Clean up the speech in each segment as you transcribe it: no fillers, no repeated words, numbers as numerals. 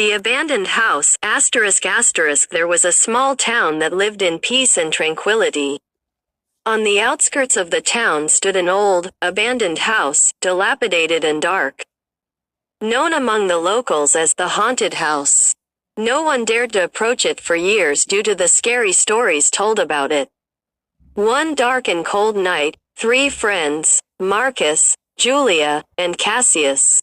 The abandoned house, ***, there was a small town that lived in peace and tranquility. On the outskirts of the town stood an old, abandoned house, dilapidated and dark. Known among the locals as the haunted house. No one dared to approach it for years due to the scary stories told about it. One dark and cold night, 3 friends, Marcus, Julia, and Cassius,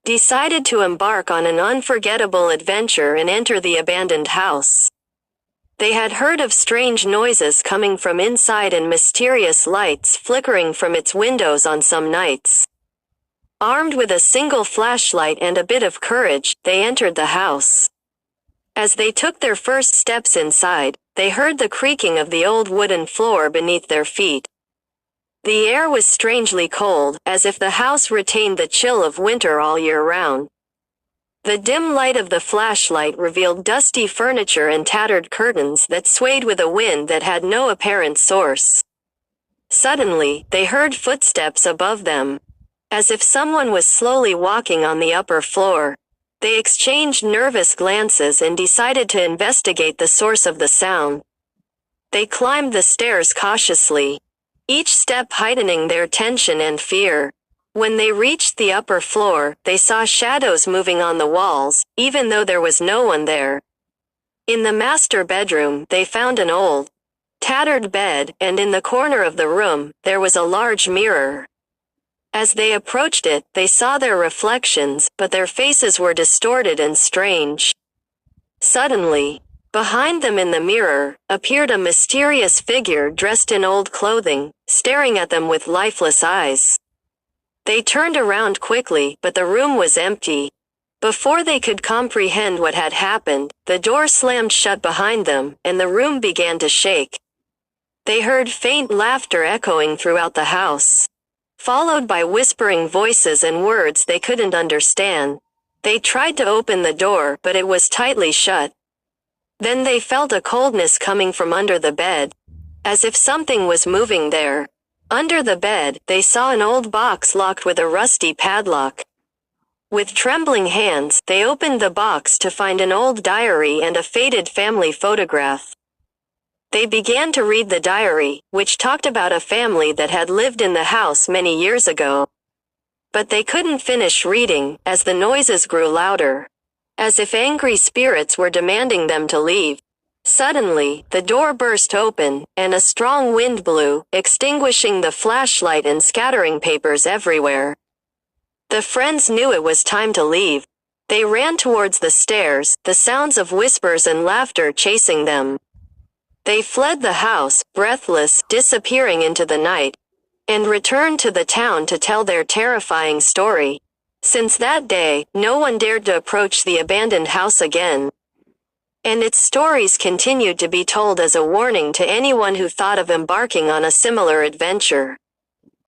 decided to embark on an unforgettable adventure and enter the abandoned house. They had heard of strange noises coming from inside and mysterious lights flickering from its windows on some nights. Armed with a single flashlight and a bit of courage, they entered the house. As they took their first steps inside, they heard the creaking of the old wooden floor beneath their feet. The air was strangely cold, as if the house retained the chill of winter all year round. The dim light of the flashlight revealed dusty furniture and tattered curtains that swayed with a wind that had no apparent source. Suddenly, they heard footsteps above them, as if someone was slowly walking on the upper floor. They exchanged nervous glances and decided to investigate the source of the sound. They climbed the stairs cautiously, each step heightening their tension and fear. When they reached the upper floor, they saw shadows moving on the walls, even though there was no one there. In the master bedroom, they found an old, tattered bed, and in the corner of the room, there was a large mirror. As they approached it, they saw their reflections, but their faces were distorted and strange. Suddenly, behind them in the mirror, appeared a mysterious figure dressed in old clothing, staring at them with lifeless eyes. They turned around quickly, but the room was empty. Before they could comprehend what had happened, the door slammed shut behind them, and the room began to shake. They heard faint laughter echoing throughout the house, followed by whispering voices and words they couldn't understand. They tried to open the door, but it was tightly shut. Then they felt a coldness coming from under the bed, as if something was moving there. Under the bed, they saw an old box locked with a rusty padlock. With trembling hands, they opened the box to find an old diary and a faded family photograph. They began to read the diary, which talked about a family that had lived in the house many years ago. But they couldn't finish reading, as the noises grew louder, as if angry spirits were demanding them to leave. Suddenly, the door burst open, and a strong wind blew, extinguishing the flashlight and scattering papers everywhere. The friends knew it was time to leave. They ran towards the stairs, the sounds of whispers and laughter chasing them. They fled the house, breathless, disappearing into the night, and returned to the town to tell their terrifying story. Since that day, no one dared to approach the abandoned house again. And its stories continued to be told as a warning to anyone who thought of embarking on a similar adventure.